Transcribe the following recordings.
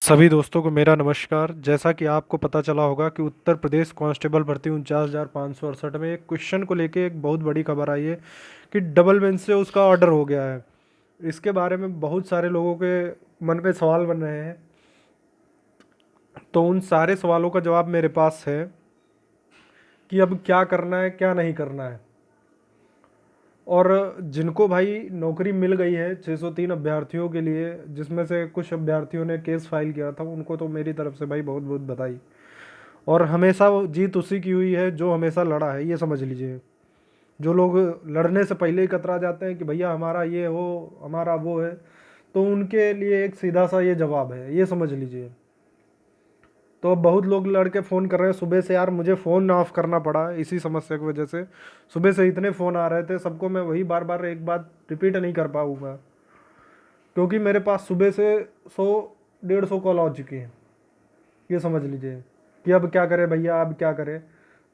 सभी दोस्तों को मेरा नमस्कार। जैसा कि आपको पता चला होगा कि उत्तर प्रदेश कांस्टेबल भर्ती 49,568 में एक क्वेश्चन को लेके एक बहुत बड़ी खबर आई है कि डबल बेंच से उसका ऑर्डर हो गया है। इसके बारे में बहुत सारे लोगों के मन पे सवाल बन रहे हैं, तो उन सारे सवालों का जवाब मेरे पास है कि अब क्या करना है क्या नहीं करना है। और जिनको भाई नौकरी मिल गई है 603 अभ्यर्थियों के लिए, जिसमें से कुछ अभ्यर्थियों ने केस फाइल किया था, उनको तो मेरी तरफ से भाई बहुत बहुत बधाई। और हमेशा वो जीत उसी की हुई है जो हमेशा लड़ा है, ये समझ लीजिए। जो लोग लड़ने से पहले ही कतरा जाते हैं कि भैया हमारा ये हो, हमारा वो है, तो उनके लिए एक सीधा सा ये जवाब है, ये समझ लीजिए। तो अब बहुत लोग लड़के फ़ोन कर रहे हैं सुबह से, यार मुझे फ़ोन ऑफ करना पड़ा इसी समस्या की वजह से। सुबह से इतने फ़ोन आ रहे थे, सबको मैं वही बार बार एक बात रिपीट नहीं कर पाऊँगा, क्योंकि मेरे पास सुबह से 100 150 कॉल आ चुकी हैं। ये समझ लीजिए कि अब क्या करें भैया, अब क्या करें।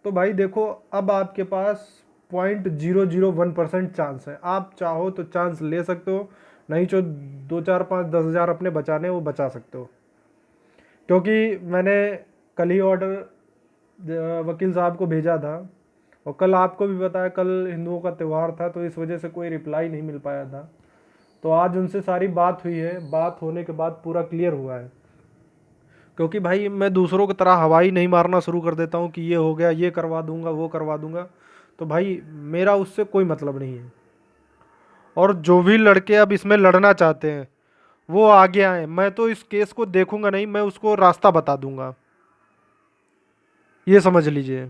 तो भाई देखो, अब आपके पास 0.001% चांस है। आप चाहो तो चांस ले सकते हो, नहीं तो 2 4 5 10 हज़ार अपने बचाने वो बचा सकते हो। क्योंकि मैंने कल ही ऑर्डर वकील साहब को भेजा था, और कल आपको भी बताया कल हिंदुओं का त्यौहार था, तो इस वजह से कोई रिप्लाई नहीं मिल पाया था। तो आज उनसे सारी बात हुई है, बात होने के बाद पूरा क्लियर हुआ है। क्योंकि भाई मैं दूसरों की तरह हवाई नहीं मारना शुरू कर देता हूँ कि ये हो गया, ये करवा दूंगा, वो करवा दूंगा। तो भाई मेरा उससे कोई मतलब नहीं है। और जो भी लड़के अब इसमें लड़ना चाहते हैं वो आगे आए, मैं तो इस केस को देखूंगा नहीं, मैं उसको रास्ता बता दूंगा, ये समझ लीजिए।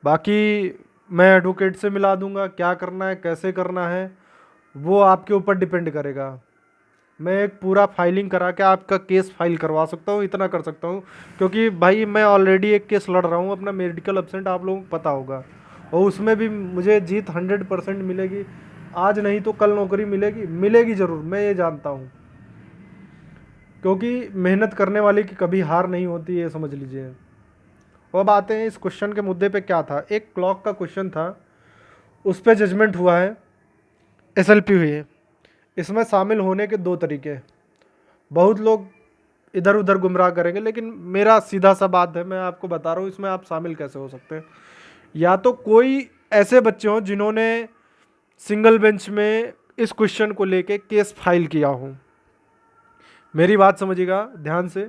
बाकी मैं एडवोकेट से मिला दूंगा, क्या करना है कैसे करना है वो आपके ऊपर डिपेंड करेगा। मैं एक पूरा फाइलिंग करा के आपका केस फाइल करवा सकता हूँ, इतना कर सकता हूँ। क्योंकि भाई मैं ऑलरेडी एक केस लड़ रहा हूँ अपना मेडिकल एब्सेंट, आप लोगों को पता होगा, और उसमें भी मुझे जीत 100% मिलेगी। आज नहीं तो कल नौकरी मिलेगी, मिलेगी ज़रूर, मैं ये जानता हूँ। क्योंकि मेहनत करने वाले की कभी हार नहीं होती, ये समझ लीजिए। अब आते हैं इस क्वेश्चन के मुद्दे पे। क्या था, एक क्लॉक का क्वेश्चन था, उस पर जजमेंट हुआ है, एसएलपी हुई है। इसमें शामिल होने के दो तरीके हैं। बहुत लोग इधर उधर गुमराह करेंगे, लेकिन मेरा सीधा सा बात है, मैं आपको बता रहा हूँ इसमें आप शामिल कैसे हो सकते हैं। या तो कोई ऐसे बच्चे हों जिन्होंने सिंगल बेंच में इस क्वेश्चन को लेके केस फाइल किया हो। मेरी बात समझिएगा ध्यान से,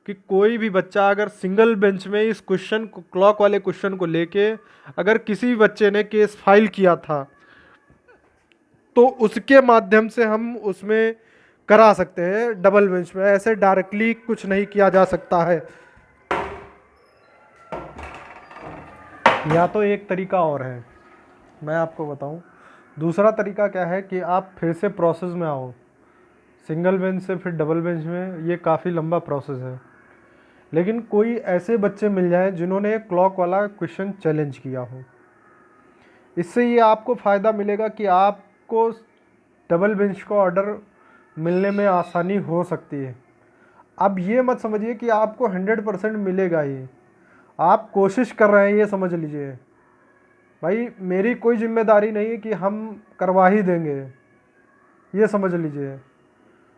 कि कोई भी बच्चा अगर सिंगल बेंच में इस क्वेश्चन को, क्लॉक वाले क्वेश्चन को लेके अगर किसी भी बच्चे ने केस फाइल किया था, तो उसके माध्यम से हम उसमें करा सकते हैं डबल बेंच में। ऐसे डायरेक्टली कुछ नहीं किया जा सकता है। या तो एक तरीका और है, मैं आपको बताऊं। दूसरा तरीका क्या है कि आप फिर से प्रोसेस में आओ, सिंगल बेंच से फिर डबल बेंच में, ये काफ़ी लंबा प्रोसेस है। लेकिन कोई ऐसे बच्चे मिल जाए जिन्होंने क्लॉक वाला क्वेश्चन चैलेंज किया हो। इससे ये आपको फ़ायदा मिलेगा कि आपको डबल बेंच का ऑर्डर मिलने में आसानी हो सकती है। अब ये मत समझिए कि आपको 100% मिलेगा ही, आप कोशिश कर रहे हैं, ये समझ लीजिए। भाई मेरी कोई जिम्मेदारी नहीं है कि हम करवा ही देंगे, ये समझ लीजिए।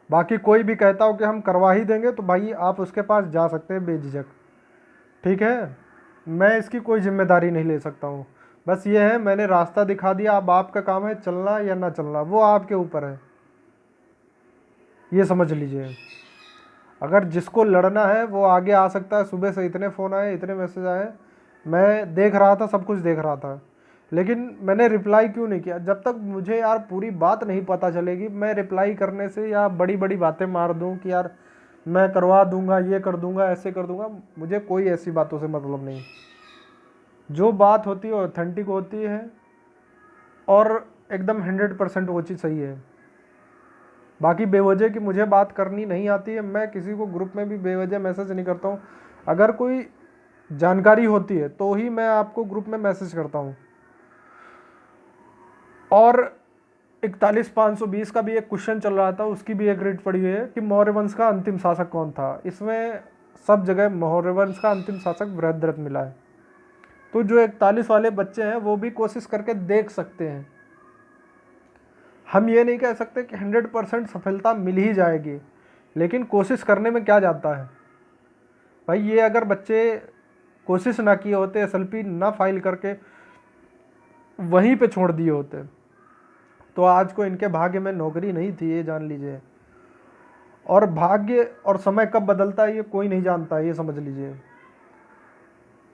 बाकी कोई भी कहता हो कि हम करवा ही देंगे, तो भाई आप उसके पास जा सकते हैं बेझिझक, ठीक है। मैं इसकी कोई जिम्मेदारी नहीं ले सकता हूँ। बस ये है, मैंने रास्ता दिखा दिया, अब आपका काम है चलना या ना चलना, वो आपके ऊपर है, ये समझ लीजिए। अगर जिसको लड़ना है वो आगे आ सकता है। सुबह से इतने फ़ोन आए, इतने मैसेज आए, मैं देख रहा था, सब कुछ देख रहा था, लेकिन मैंने रिप्लाई क्यों नहीं किया? जब तक मुझे यार पूरी बात नहीं पता चलेगी, मैं रिप्लाई करने से या बड़ी बड़ी बातें मार दूं कि यार मैं करवा दूंगा, ये कर दूंगा, ऐसे कर दूंगा, मुझे कोई ऐसी बातों से मतलब नहीं। जो बात होती है ऑथेंटिक होती है, और एकदम 100% वो चीज़ सही है। बाकी बेवजह की मुझे बात करनी नहीं आती है, मैं किसी को ग्रुप में भी बेवजह मैसेज नहीं करता हूँ। अगर कोई जानकारी होती है तो ही मैं आपको ग्रुप में मैसेज करता हूँ। और 41,520 का भी एक क्वेश्चन चल रहा था, उसकी भी एक रीड पड़ी हुई है कि मौर्य वंश का अंतिम शासक कौन था। इसमें सब जगह मौर्य वंश का अंतिम शासक बृहद्रथ मिला है। तो जो 41 वाले बच्चे हैं वो भी कोशिश करके देख सकते हैं। हम ये नहीं कह सकते कि 100% सफलता मिल ही जाएगी, लेकिन कोशिश करने में क्या जाता है भाई। ये अगर बच्चे कोशिश ना किए होते, एसएलपी ना फाइल करके वहीं पे छोड़ दिए होते, तो आज को इनके भाग्य में नौकरी नहीं थी, ये जान लीजिए। और भाग्य और समय कब बदलता है ये कोई नहीं जानता, ये समझ लीजिए।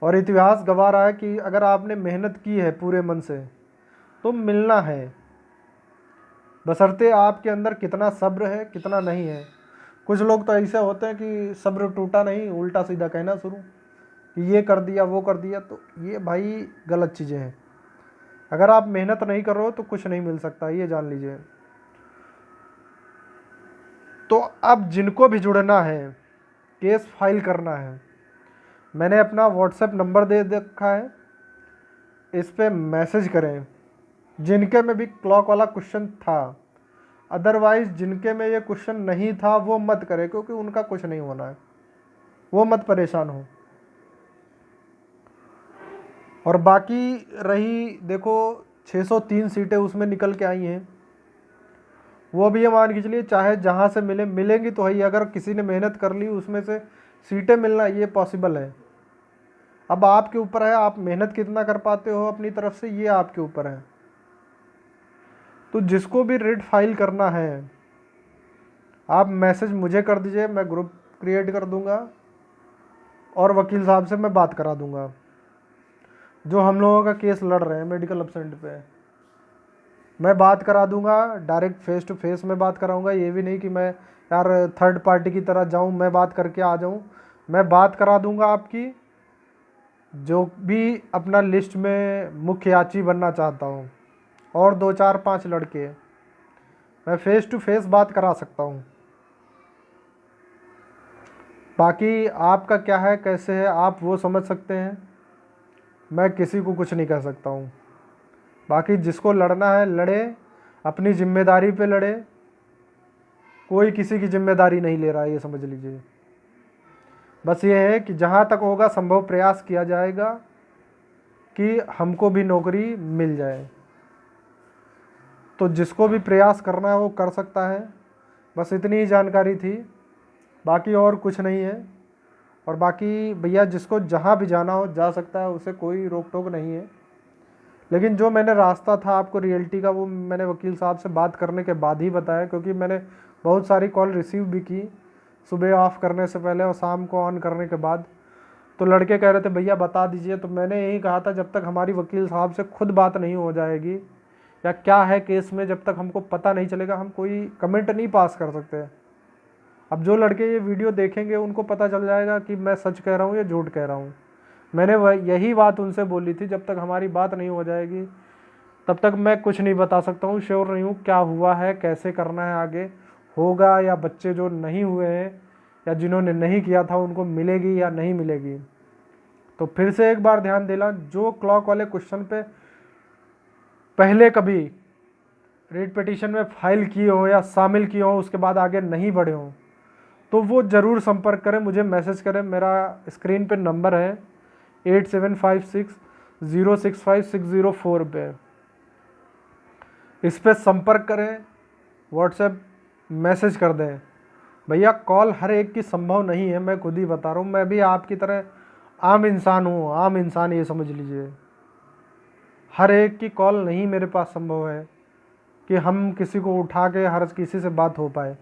और इतिहास गवाह रहा है कि अगर आपने मेहनत की है पूरे मन से तो मिलना है, बशर्ते आपके अंदर कितना सब्र है कितना नहीं है। कुछ लोग तो ऐसे होते हैं कि सब्र टूटा नहीं, उल्टा सीधा कहना शुरू कि ये कर दिया वो कर दिया, तो ये भाई गलत चीज़ें हैं। अगर आप मेहनत नहीं कर रहे हो तो कुछ नहीं मिल सकता, ये जान लीजिए। तो अब जिनको भी जुड़ना है, केस फाइल करना है, मैंने अपना व्हाट्सएप नंबर दे रखा है, इस पर मैसेज करें। जिनके में भी क्लॉक वाला क्वेश्चन था, अदरवाइज जिनके में ये क्वेश्चन नहीं था वो मत करें, क्योंकि उनका कुछ नहीं होना है, वो मत परेशान हो। और बाकी रही देखो 603 सीटें उसमें निकल के आई हैं, वो भी ये मान के चलिए चाहे जहाँ से मिलेंगी तो है। अगर किसी ने मेहनत कर ली उसमें से सीटें मिलना ये पॉसिबल है। अब आपके ऊपर है, आप मेहनत कितना कर पाते हो अपनी तरफ से, ये आपके ऊपर है। तो जिसको भी रेट फाइल करना है आप मैसेज मुझे कर दीजिए, मैं ग्रुप क्रिएट कर दूंगा और वकील साहब से मैं बात करा दूंगा। जो हम लोगों का केस लड़ रहे हैं मेडिकल एब्सेंट पे, मैं बात करा दूंगा, डायरेक्ट फेस टू फेस में बात कराऊंगा। ये भी नहीं कि मैं यार थर्ड पार्टी की तरह जाऊं, मैं बात करके आ जाऊं। मैं बात करा दूंगा आपकी, जो भी अपना लिस्ट में मुख्य याची बनना चाहता हूं, और 2 4 5 लड़के, मैं फेस टू फेस बात करा सकता हूं। बाकी आपका क्या है कैसे है आप वो समझ सकते हैं, मैं किसी को कुछ नहीं कह सकता हूं। बाकी जिसको लड़ना है लड़े, अपनी जिम्मेदारी पे लड़े, कोई किसी की जिम्मेदारी नहीं ले रहा है, ये समझ लीजिए। बस ये है कि जहाँ तक होगा संभव प्रयास किया जाएगा कि हमको भी नौकरी मिल जाए। तो जिसको भी प्रयास करना है वो कर सकता है। बस इतनी ही जानकारी थी, बाकी और कुछ नहीं है। और बाकी भैया जिसको जहाँ भी जाना हो जा सकता है, उसे कोई रोक टोक नहीं है। लेकिन जो मैंने रास्ता था आपको रियलिटी का, वो मैंने वकील साहब से बात करने के बाद ही बताया, क्योंकि मैंने बहुत सारी कॉल रिसीव भी की, सुबह ऑफ करने से पहले और शाम को ऑन करने के बाद। तो लड़के कह रहे थे भैया बता दीजिए, तो मैंने यही कहा था जब तक हमारी वकील साहब से खुद बात नहीं हो जाएगी या क्या है केस में, जब तक हमको पता नहीं चलेगा हम कोई कमेंट नहीं पास कर सकते। अब जो लड़के ये वीडियो देखेंगे उनको पता चल जाएगा कि मैं सच कह रहा हूँ या झूठ कह रहा हूँ। मैंने यही बात उनसे बोली थी, जब तक हमारी बात नहीं हो जाएगी तब तक मैं कुछ नहीं बता सकता हूँ, श्योर नहीं हूँ क्या हुआ है, कैसे करना है, आगे होगा या बच्चे जो नहीं हुए हैं या जिन्होंने नहीं किया था उनको मिलेगी या नहीं मिलेगी। तो फिर से एक बार ध्यान देना, जो क्लॉक वाले क्वेश्चन पे पहले कभी रेट पिटीशन में फाइल किए हो या शामिल किए हो, उसके बाद आगे नहीं बढ़े हो, तो वो ज़रूर संपर्क करें, मुझे मैसेज करें। मेरा स्क्रीन पे नंबर है 8756065604 पे, इस पर संपर्क करें, व्हाट्सएप मैसेज कर दें। भैया कॉल हर एक की संभव नहीं है, मैं खुद ही बता रहा हूँ, मैं भी आपकी तरह आम इंसान हूँ, आम इंसान, ये समझ लीजिए। हर एक की कॉल नहीं मेरे पास संभव है कि हम किसी को उठा के हर किसी से बात हो पाए।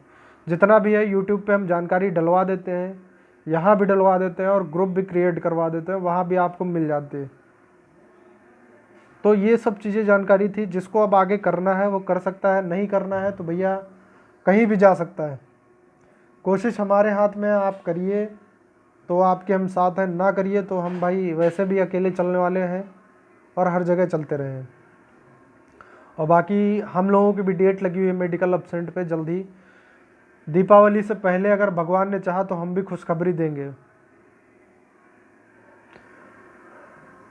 जितना भी है यूट्यूब पे हम जानकारी डलवा देते हैं, यहाँ भी डलवा देते हैं और ग्रुप भी क्रिएट करवा देते हैं, वहाँ भी आपको मिल जाती है। तो ये सब चीज़ें जानकारी थी, जिसको अब आगे करना है वो कर सकता है, नहीं करना है तो भैया कहीं भी जा सकता है। कोशिश हमारे हाथ में है, आप करिए तो आपके हम साथ हैं, ना करिए तो हम भाई वैसे भी अकेले चलने वाले हैं और हर जगह चलते रहे। और बाकी हम लोगों की भी डेट लगी हुई है मेडिकल एब्सेंट पे जल्दी, दीपावली से पहले अगर भगवान ने चाहा तो हम भी खुशखबरी देंगे।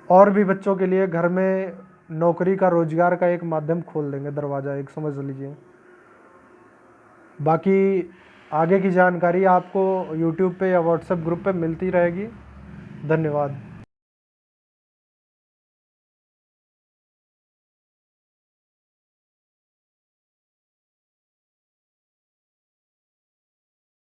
और भी बच्चों के लिए घर में नौकरी का, रोजगार का एक माध्यम खोल देंगे, दरवाज़ा एक, समझ लीजिए। बाकी आगे की जानकारी आपको यूट्यूब पे या व्हाट्सएप ग्रुप पे मिलती रहेगी। धन्यवाद।